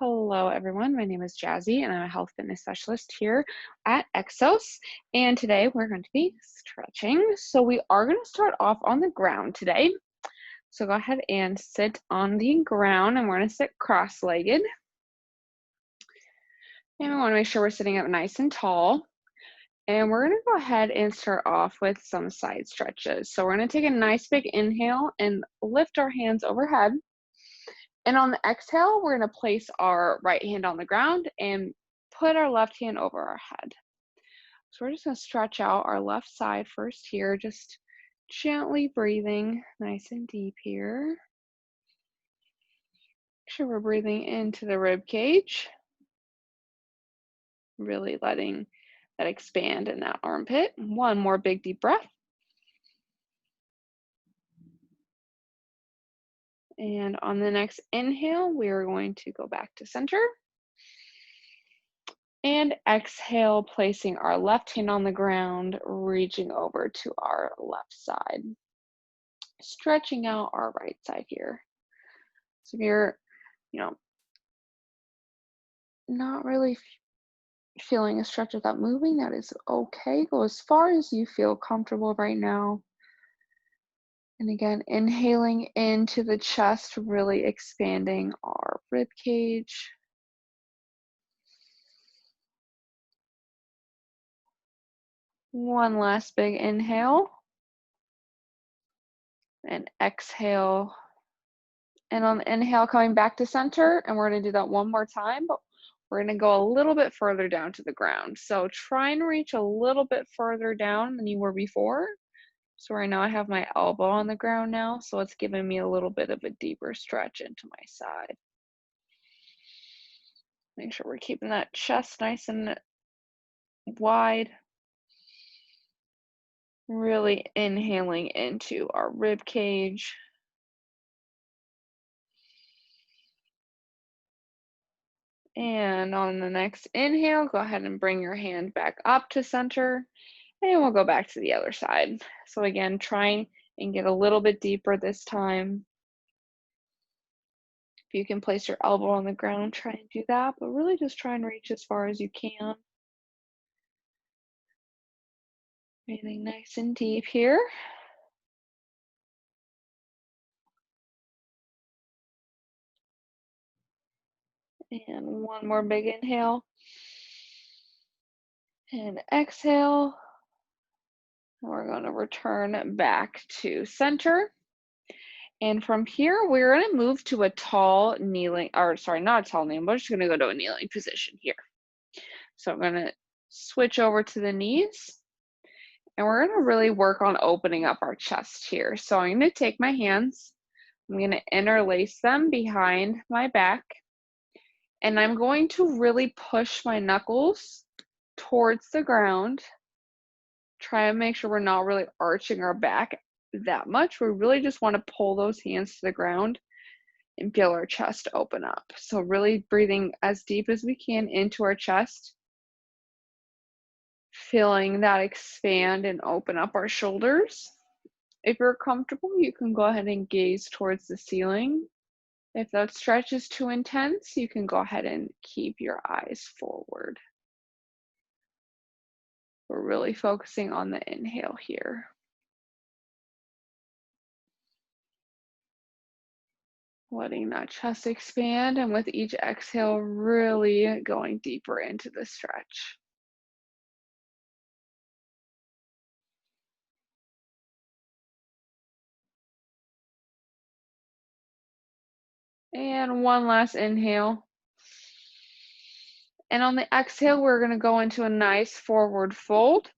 Hello, everyone. My name is Jazzy, and I'm a health fitness specialist here at Exos. And today we're going to be stretching. So we are going to start off on the ground today. So go ahead and sit on the ground, and we're going to sit cross-legged. And we want to make sure we're sitting up nice and tall. And we're going to go ahead and start off with some side stretches. So we're going to take a nice big inhale and lift our hands overhead. And on the exhale, we're going to place our right hand on the ground and put our left hand over our head. So we're just going to stretch out our left side first here, just gently breathing nice and deep here. Make sure we're breathing into the rib cage, really letting that expand in that armpit. One more big deep breath. And on the next inhale, we are going to go back to center. And exhale, placing our left hand on the ground, reaching over to our left side. Stretching out our right side here. So if you're, not really feeling a stretch without moving, that is okay. Go as far as you feel comfortable right now. And again, inhaling into the chest, really expanding our rib cage. One last big inhale. And exhale. And on the inhale, coming back to center, and we're going to do that one more time, but we're going to go a little bit further down to the ground. So try and reach a little bit further down than you were before. So right now I have my elbow on the ground now, so it's giving me a little bit of a deeper stretch into my side. Make sure we're keeping that chest nice and wide. Really inhaling into our rib cage. And on the next inhale, go ahead and bring your hand back up to center. And we'll go back to the other side. So again, trying and get a little bit deeper this time. If you can place your elbow on the ground, try and do that, but really just try and reach as far as you can. Breathing nice and deep here. And one more big inhale. And exhale. We're going to return back to center. And from here, we're going to move to a tall kneeling, or sorry, not a tall kneeling, we're just going to go to a kneeling position here. So I'm going to switch over to the knees. And we're going to really work on opening up our chest here. So I'm going to take my hands, I'm going to interlace them behind my back. And I'm going to really push my knuckles towards the ground. Try and make sure we're not really arching our back that much. We really just want to pull those hands to the ground and feel our chest open up. So really breathing as deep as we can into our chest. Feeling that expand and open up our shoulders. If you're comfortable, you can go ahead and gaze towards the ceiling. If that stretch is too intense, you can go ahead and keep your eyes forward. We're really focusing on the inhale here. Letting that chest expand, and with each exhale, really going deeper into the stretch. And one last inhale. And on the exhale, we're going to go into a nice forward fold,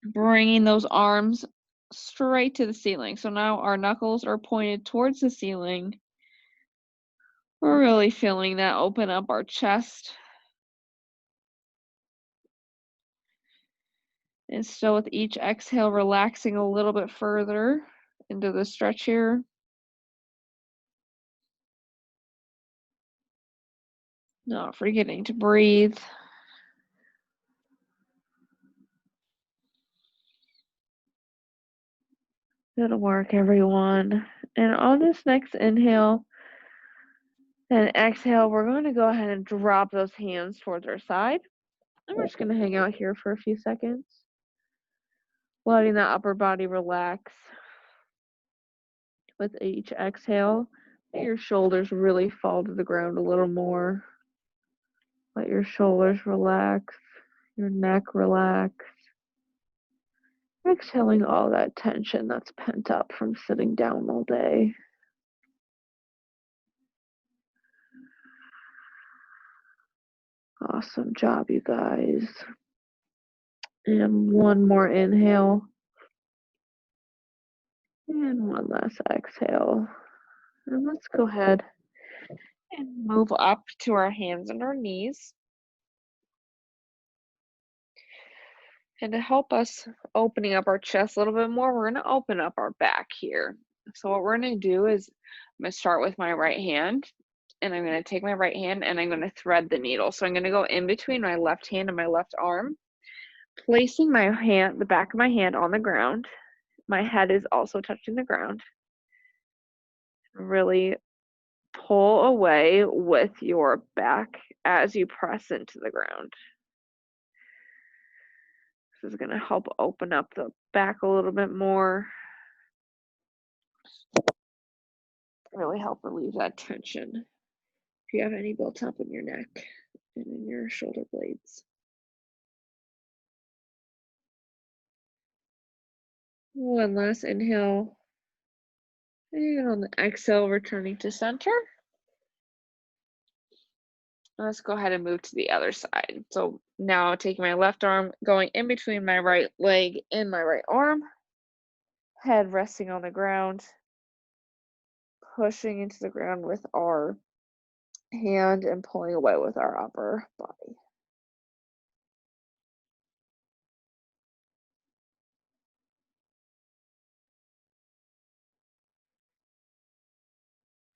bringing those arms straight to the ceiling. So now our knuckles are pointed towards the ceiling. We're really feeling that open up our chest. And still with each exhale, relaxing a little bit further into the stretch here. Not forgetting to breathe. Good work, everyone. And on this next inhale, Then exhale, we're going to go ahead and drop those hands towards our side. And we're just going to hang out here for a few seconds, letting the upper body relax. With each exhale, let your shoulders really fall to the ground a little more. Let your shoulders relax, your neck relax. Exhaling all that tension that's pent up from sitting down all day. Awesome job, you guys. And one more inhale. And one last exhale. And let's go ahead and move up to our hands and our knees. And to help us opening up our chest a little bit more, we're going to open up our back here. So what we're going to do is I'm going to start with my right hand, and I'm going to take my right hand and I'm going to thread the needle. So I'm going to go in between my left hand and my left arm, placing my hand, the back of my hand on the ground. My head is also touching the ground. Really pull away with your back as you press into the ground. This is going to help open up the back a little bit more. Really help relieve that tension if you have any built up in your neck and in your shoulder blades. One last inhale. And on the exhale, returning to center. Let's go ahead and move to the other side. So now taking my left arm, going in between my right leg and my right arm, head resting on the ground, pushing into the ground with our hand and pulling away with our upper body.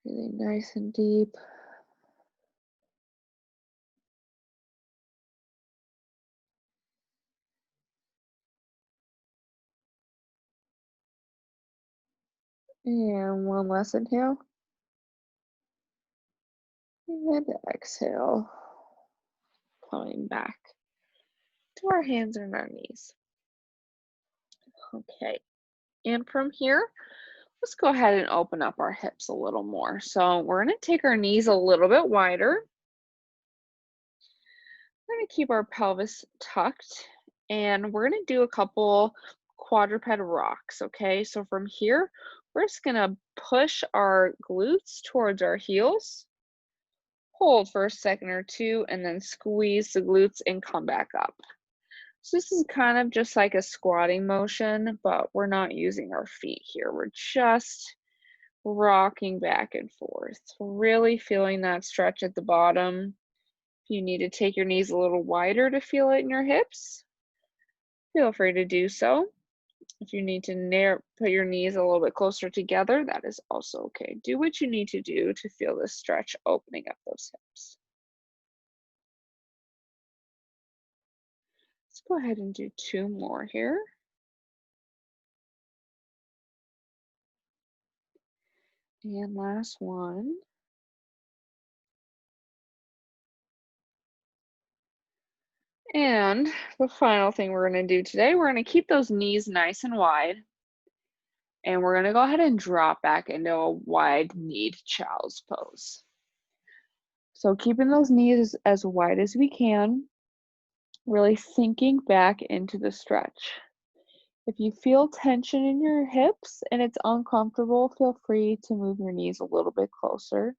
Really nice and deep. And one last inhale. And exhale. Coming back to our hands and our knees. Okay. And from here, let's go ahead and open up our hips a little more. So we're going to take our knees a little bit wider. We're going to keep our pelvis tucked, and we're going to do a couple quadruped rocks, okay? So from here, we're just going to push our glutes towards our heels, hold for a second or two, and then squeeze the glutes and come back up. So this is kind of just like a squatting motion, but we're not using our feet here. We're just rocking back and forth, really feeling that stretch at the bottom. If you need to take your knees a little wider to feel it in your hips, feel free to do so. If you need to put your knees a little bit closer together, that is also okay. Do what you need to do to feel the stretch opening up those hips. Let's go ahead and do two more here. And last one. And the final thing we're going to do today, we're going to keep those knees nice and wide. And we're going to go ahead and drop back into a wide-kneed child's pose. So keeping those knees as wide as we can, really sinking back into the stretch. If you feel tension in your hips and it's uncomfortable, feel free to move your knees a little bit closer.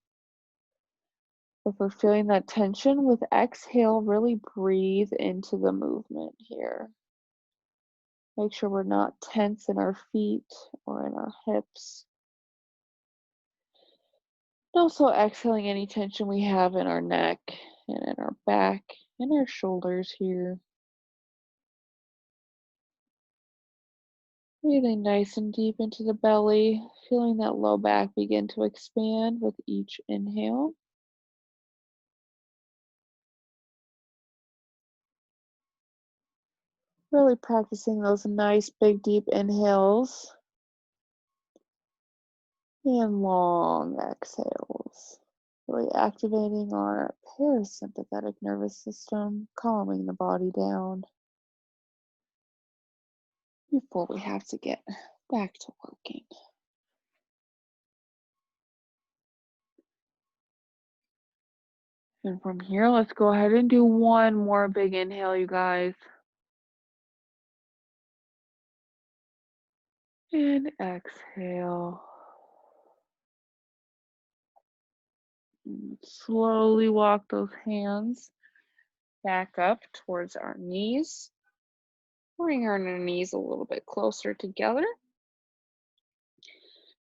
If we're feeling that tension, with exhale, really breathe into the movement here. Make sure we're not tense in our feet or in our hips. And also exhaling any tension we have in our neck and in our back and our shoulders here. Breathing nice and deep into the belly, feeling that low back begin to expand with each inhale. Really practicing those nice big deep inhales and long exhales. Really activating our parasympathetic nervous system, calming the body down before we have to get back to working. And from here, let's go ahead and do one more big inhale, you guys. And exhale. And slowly walk those hands back up towards our knees. Bring our knees a little bit closer together.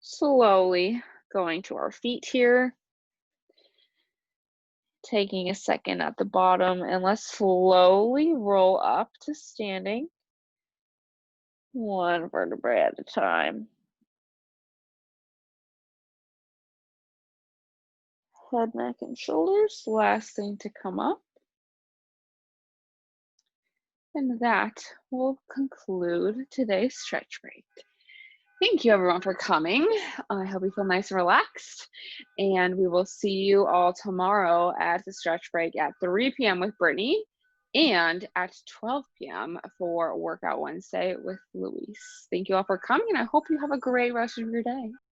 Slowly going to our feet here. Taking a second at the bottom, and let's slowly roll up to standing. One vertebrae at a time. Head, neck, and shoulders. Last thing to come up. And that will conclude today's stretch break. Thank you everyone for coming. I hope you feel nice and relaxed. And we will see you all tomorrow at the stretch break at 3 p.m. with Brittany and at 12 p.m. for Workout Wednesday with Louise. Thank you all for coming, and I hope you have a great rest of your day.